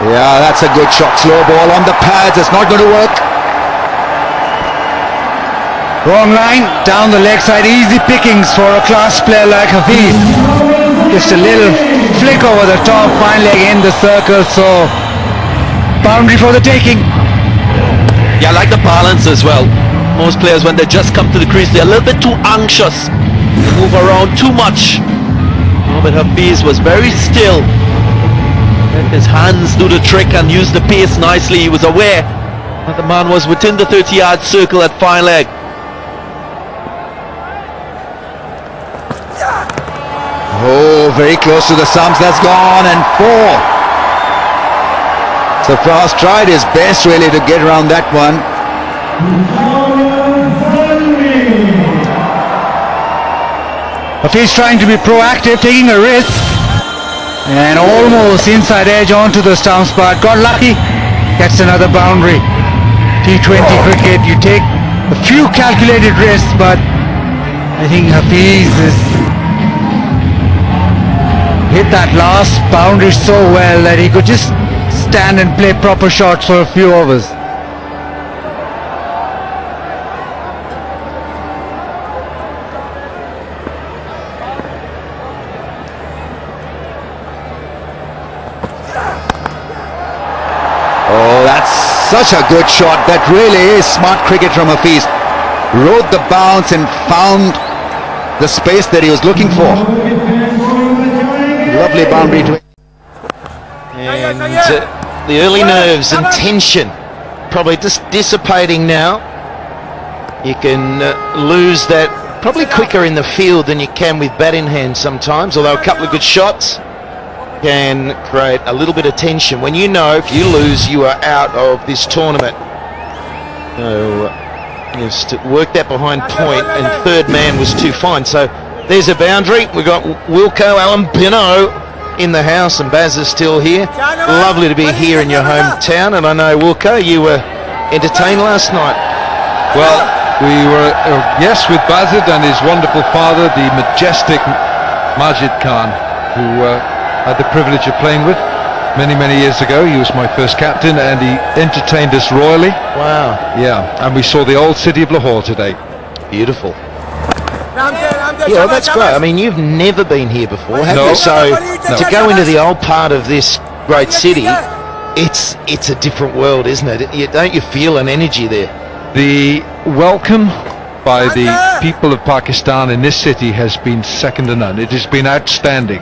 Yeah, that's a good shot. Slow ball on the pads. It's not going to work. Wrong line, down the leg side. Easy pickings for a class player like Hafiz. Just a little flick over the top, finally in the circle. So, boundary for the taking. Yeah, I like the balance as well. Most players, when they just come to the crease, they're a little bit too anxious. They move around too much. But Hafiz was very still. Let his hands do the trick and use the pace nicely. He was aware that the man was within the 30-yard circle at fine leg. Oh, very close to the stumps. That's gone, and 4. So Frost tried his best really to get around that one. Hafiz trying to be proactive, taking a risk. And almost inside edge onto the stumps, but got lucky. Gets another boundary. T20 cricket, you take a few calculated risks, but I think Hafiz has hit that last boundary so well that he could just stand and play proper shots for a few overs. Oh, that's such a good shot. That really is smart cricket from Hafiz. Rode the bounce and found the space that he was looking for. Lovely boundary to... And the early nerves and tension probably just dissipating now. You can lose that probably quicker in the field than you can with bat in hand sometimes, although a couple of good shots can create a little bit of tension when you know if you lose you are out of this tournament. So just to work that behind point, and third man was too fine. So there's a boundary. We've got Wilco Alampino in the house, and Baz is still here. Lovely to be here in your hometown, and I know, Wilco, you were entertained last night. Well, we were, yes, with Bazid and his wonderful father, the majestic Majid Khan, who had the privilege of playing with many years ago. He was my first captain, and he entertained us royally. Wow. Yeah, and we saw the old city of Lahore today. Beautiful. Yeah, well, that's great. I mean, you've never been here before, have you? So to go into the old part of this great city, it's a different world, isn't it? Don't you feel an energy there? The welcome by the people of Pakistan in this city has been second to none. It has been outstanding.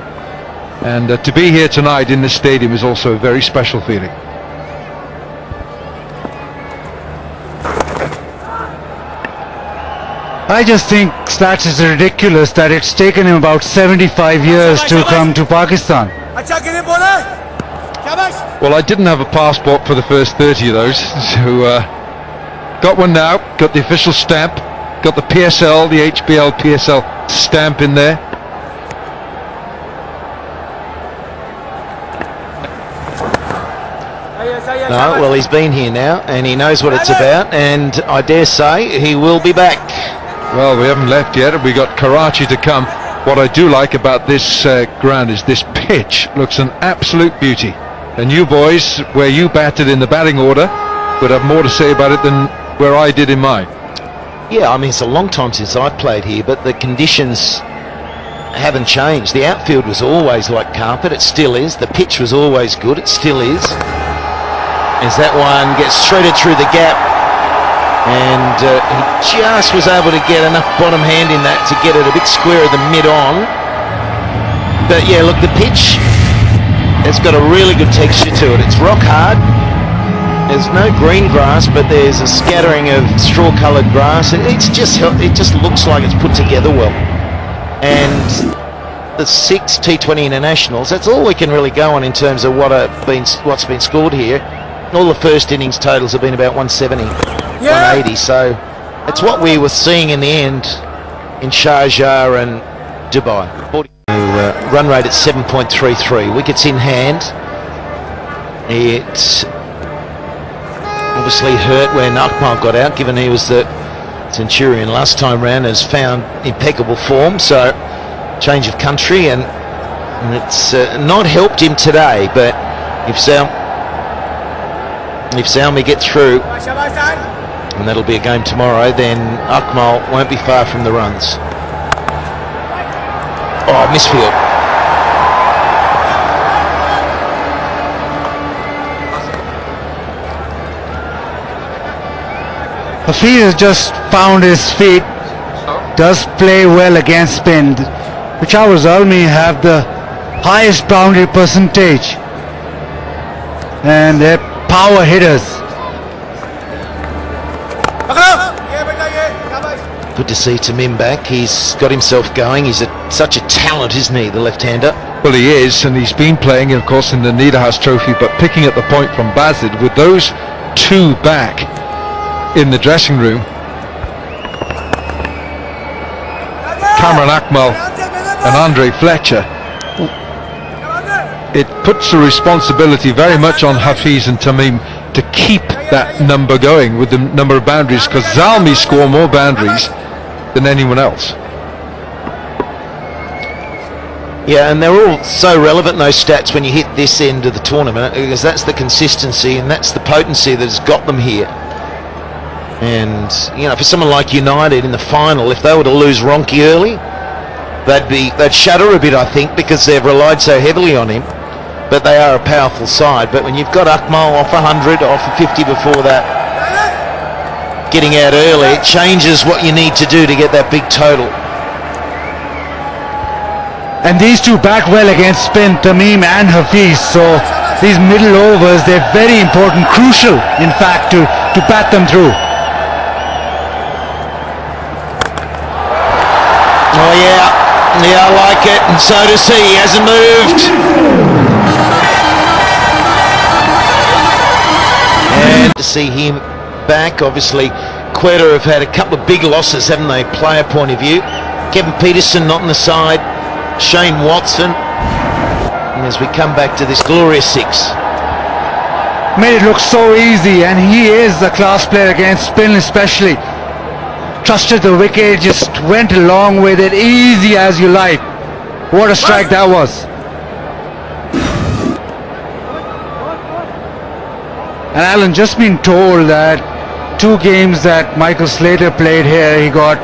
And to be here tonight in the stadium is also a very special feeling. I just think Stats is ridiculous that it's taken him about 75 years to come to Pakistan. Well, I didn't have a passport for the first 30 of those, so got one now, got the official stamp, got the PSL, the HBL PSL stamp in there. No, well, he's been here now, and he knows what it's about, and I dare say he will be back. Well, we haven't left yet, and we got Karachi to come. What I do like about this ground is this pitch looks an absolute beauty. And you boys, where you batted in the batting order, would have more to say about it than where I did in mine. Yeah, I mean, it's a long time since I've played here, but the conditions haven't changed. The outfield was always like carpet, it still is. The pitch was always good, it still is. As that one gets shredded through the gap, and he just was able to get enough bottom hand in that to get it a bit square of the mid-on. But yeah, look, the pitch, it's got a really good texture to it. It's rock hard. There's no green grass, but there's a scattering of straw-coloured grass. It just looks like it's put together well. And the 6 T20 internationals, that's all we can really go on in terms of what's been scored here. All the first innings totals have been about 170, 180, so It's what we were seeing in the end in Sharjah and Dubai. Run rate at 7.33, wickets in hand. It obviously hurt when Akmal got out, given he was the Centurion last time round, has found impeccable form, so change of country, and it's not helped him today. But if Salmi get through, and that'll be a game tomorrow, then Akmal won't be far from the runs. Oh, misfield. Hafiz has just found his feet, does play well against spin. Peshawar Zalmi have the highest boundary percentage, and they're power hitters. Good to see Tamim back. He's got himself going. He's such a talent, isn't he, the left-hander? Well, he is, and he's been playing, of course, in the Niederhaus Trophy, but picking at the point from Bazid with those two back in the dressing room. Cameron Akmal and Andre Fletcher. It puts the responsibility very much on Hafiz and Tamim to keep that number going with the number of boundaries, because Zalmi score more boundaries than anyone else. Yeah, and they're all so relevant, those stats, when you hit this end of the tournament, because that's the consistency and that's the potency that's got them here. And, you know, for someone like United in the final, if they were to lose Ronke early, they'd shudder a bit, I think, because they've relied so heavily on him. But they are a powerful side. But when you've got Akmal off 100, off 50 before that, getting out early, it changes what you need to do to get that big total. And these two bat well against spin, Tamim and Hafiz. So these middle overs, they're very important, crucial, in fact, to bat them through. Oh yeah, I like it, and so does he. He hasn't moved. And to see him back, obviously, Quetta have had a couple of big losses, haven't they, player point of view. Kevin Peterson not on the side, Shane Watson, and as we come back to this glorious six. Made it look so easy, and he is a class player against spin especially. Trusted the wicket, just went along with it, easy as you like. What a strike that was. And Alan, just been told that 2 games that Michael Slater played here, he got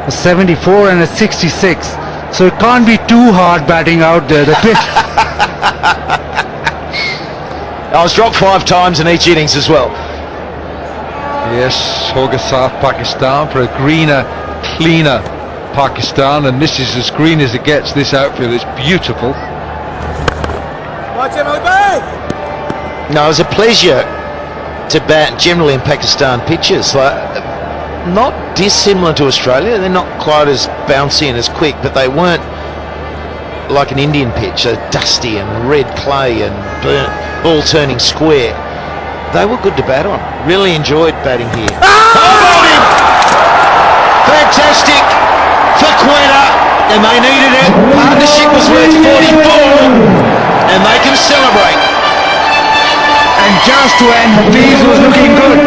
a 74 and a 66. So it can't be too hard batting out there. The pitch. I was dropped 5 times in each innings as well. Yes, Hoga South Pakistan for a greener, cleaner Pakistan, and this is as green as it gets. This outfield is beautiful. No, it was a pleasure to bat generally in Pakistan pitches. Not dissimilar to Australia. They're not quite as bouncy and as quick, but they weren't like an Indian pitch, dusty and red clay and burnt, ball turning square. They were good to bat on. Really enjoyed batting here. Fantastic for Quetta, and they needed it. Partnership was worth 44, and they can celebrate. And just when Hafiz was looking good,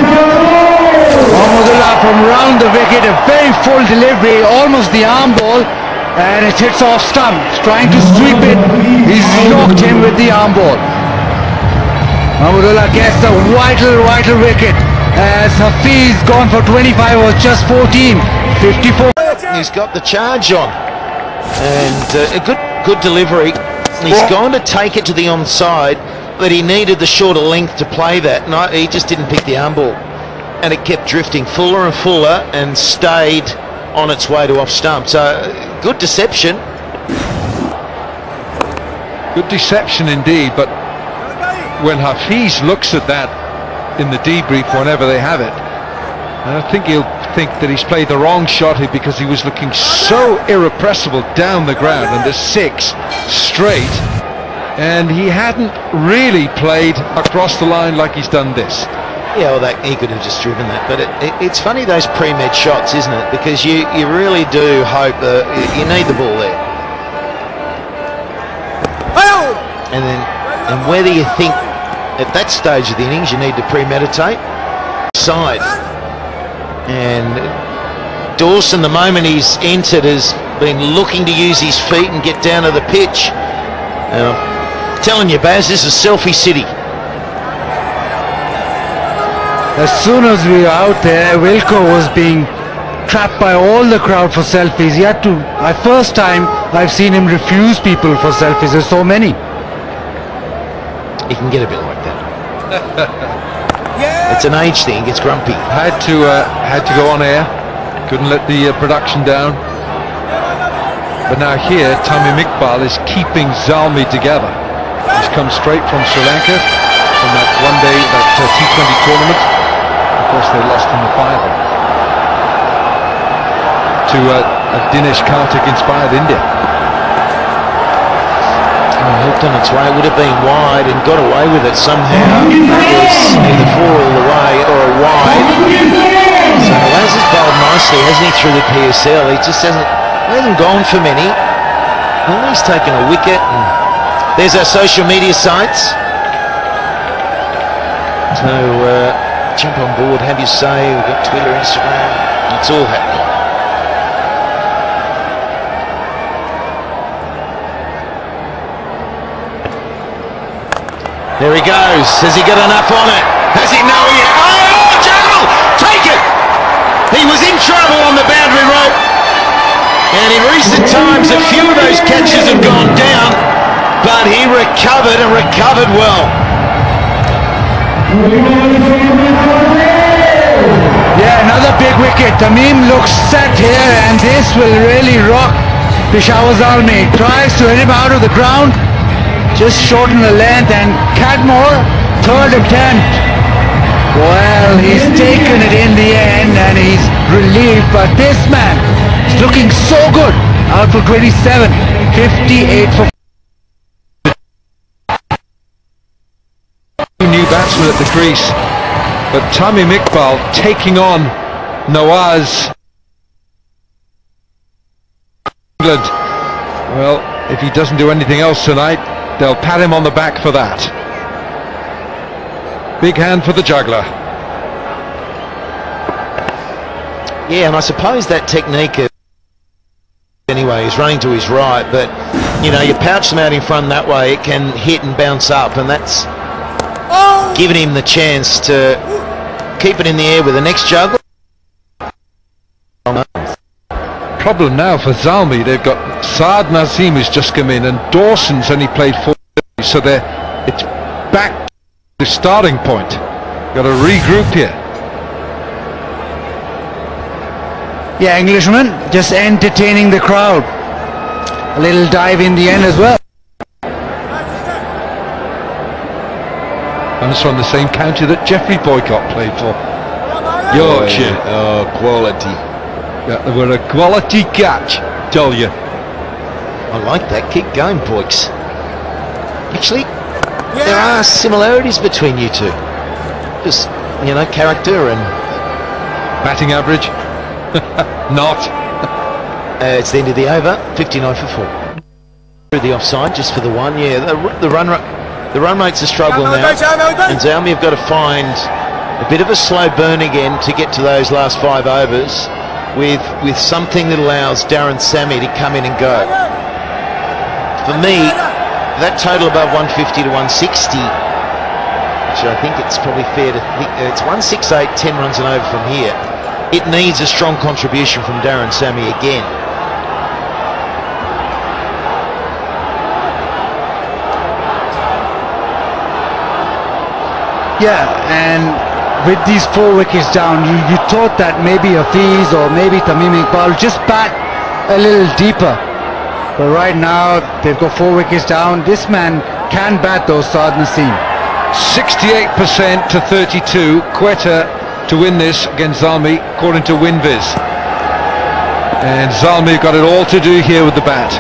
Mahmudullah from round the wicket, a very full delivery, almost the arm ball, and it hits off stump. Trying to sweep it, he's knocked him with the arm ball. Mahmudullah gets the vital wicket as Hafiz gone for 25 or just 14, 54. He's got the charge on, and a good delivery. He's gone to take it to the onside, but he needed the shorter length to play that. No, he just didn't pick the arm ball, and it kept drifting fuller and fuller and stayed on its way to off stump. So good deception. Good deception indeed, but when Hafiz looks at that in the debrief whenever they have it, I think he'll think that he's played the wrong shot here, because he was looking so irrepressible down the ground under 6 straight, and he hadn't really played across the line like he's done this. Yeah, well, he could have just driven that. But it's funny, those pre-med shots, isn't it? Because you really do hope that you need the ball there. And whether you think at that stage of the innings you need to premeditate, side. And Dawson, the moment he's entered, has been looking to use his feet and get down to the pitch. Telling you, Baz, this is selfie city. As soon as we were out there, Wilco was being trapped by all the crowd for selfies. He had to, first time I've seen him refuse people for selfies. There's so many. He can get a bit like that. It's an age thing. He gets grumpy. Had to go on air. Couldn't let the production down. But now here, Tamim Iqbal is keeping Zalmi together. He's come straight from Sri Lanka, from that one-day, that T20 tournament. Of course, they lost in the final to a Dinesh Karthik-inspired India. Hooked on its way, would have been wide and got away with it somehow. It was either 4 all the way or a wide. So Laz has bowled nicely, hasn't he, through the PSL? He just hasn't gone for many. Well, he's taken a wicket. And there's our social media sites. So jump on board, have your say. We've got Twitter, Instagram. It's all happening. There he goes. Has he got enough on it? Has he? No, oh, juggle! Take it! He was in trouble on the boundary rope. And in recent times, a few of those catches have gone down, but he recovered and recovered well. Yeah, another big wicket. Tamim looks set here, and this will really rock Peshawar Zalmi. Tries to hit him out of the ground. Just shorten the length, and Cadmore, third attempt. Well, he's taken it in the end and he's relieved, but this man is looking so good. Out for 27, 58 for... New batsman at the crease, but Tamim Iqbal taking on Nawaz. England. Well, if he doesn't do anything else tonight, they'll pat him on the back for that. Big hand for the juggler. Yeah, and I suppose that technique anyway is running to his right, but you know, you pouch them out in front that way, it can hit and bounce up, and that's given him the chance to keep it in the air with the next juggler. Problem now for Zalmi, they've got Saad Nazim who's just come in, and Dawson's only played 4, so it's back to the starting point. Got to regroup here. Yeah, Englishman just entertaining the crowd. A little dive in the end as well. And it's from the same county that Geoffrey Boycott played for. Yorkshire. Oh, quality. Yeah, they were a quality catch, tell you. I like that. Keep going, Boyks. Actually, there are similarities between you two. Just, you know, character and... Batting average? Not. It's the end of the over, 59 for 4. Through the offside, just for the one. Yeah, the run rate's a struggle now. And Zalmi have got to find a bit of a slow burn again to get to those last 5 overs with something that allows Darren Sammy to come in and go. For me, that total above 150 to 160, which I think it's probably fair to think, it's 168, 10 runs and over from here. It needs a strong contribution from Darren Sammy again. Yeah, and with these 4 wickets down, you thought that maybe Hafiz or maybe Tamim Iqbal just bat a little deeper. But right now, they've got 4 wickets down. This man can bat those, Saad Naseem. 68% to 32. Quetta to win this against Zalmi, according to WinViz. And Zalmi got it all to do here with the bat.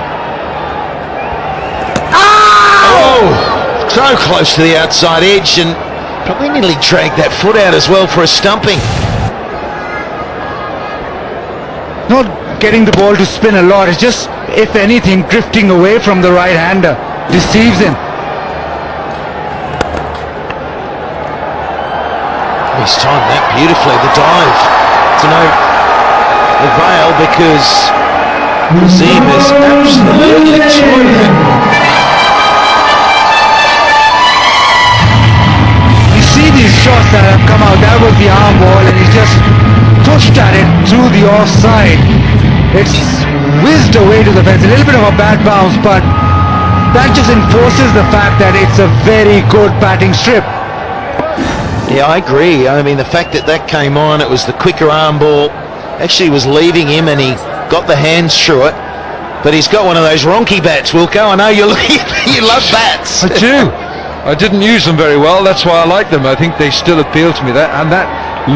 Oh! So close to the outside edge, and Probably nearly dragged that foot out as well for a stumping. Not getting the ball to spin a lot. It's just, if anything, drifting away from the right-hander. Deceives him. He's timed that beautifully, the dive. To no avail because Zim has absolutely timed that. You see these shots that have come out, that was the arm ball, and he's just pushed at it through the offside. It's whizzed away to the fence, a little bit of a bad bounce, but that just enforces the fact that it's a very good batting strip. Yeah, I agree. I mean, the fact that that came on, it was the quicker arm ball. Actually was leaving him and he got the hands through it. But he's got one of those ronky bats, Wilco. I know you love bats. I do. I didn't use them very well, that's why I like them. I think they still appeal to me. And that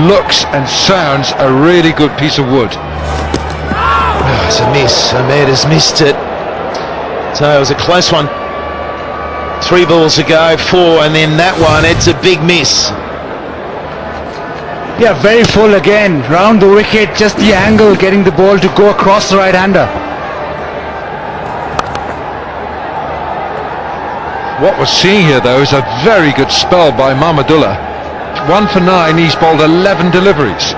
looks and sounds a really good piece of wood. Oh, it's a miss. Ahmed has missed it. So it was a close one. 3 balls to go, 4, and then that one, it's a big miss. Yeah, very full again. Round the wicket, just the angle, getting the ball to go across the right-hander. What we're seeing here, though, is a very good spell by Mahmudullah. 1 for 9, he's bowled 11 deliveries.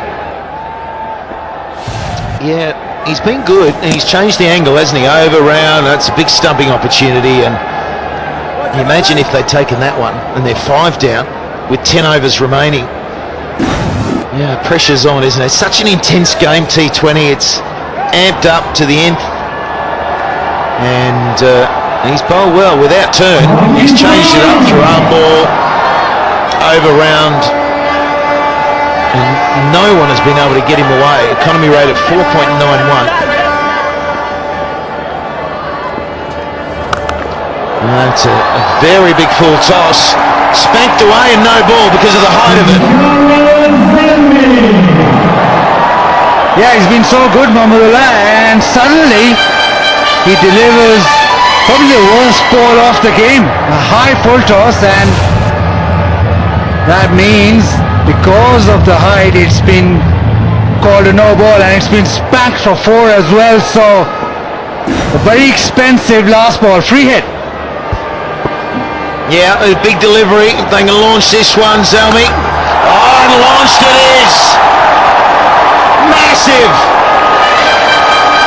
Yeah, he's been good, and he's changed the angle, hasn't he? Over, round, that's a big stumping opportunity, and imagine if they'd taken that one, and they're 5 down, with 10 overs remaining. Yeah, pressure's on, isn't it? It's such an intense game, T20. It's amped up to the nth. And he's bowled well without turn. He's changed it up through arm ball, over round. And no one has been able to get him away. Economy rate at 4.91. That's a very big full toss. Spanked away and no ball because of the height of it. Yeah, he's been so good, Mahmudullah, and suddenly he delivers probably the worst ball off the game. A high full toss, and that means because of the height it's been called a no ball, and it's been spanked for 4 as well. So a very expensive last ball, free hit. Yeah, a big delivery. They can launch this one, Zelmi. Oh, and launched it is. Massive.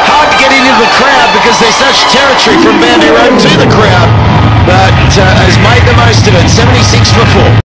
Hard to get into the crowd because there's such territory from boundary road to the crowd. But has made the most of it. 76 for 4.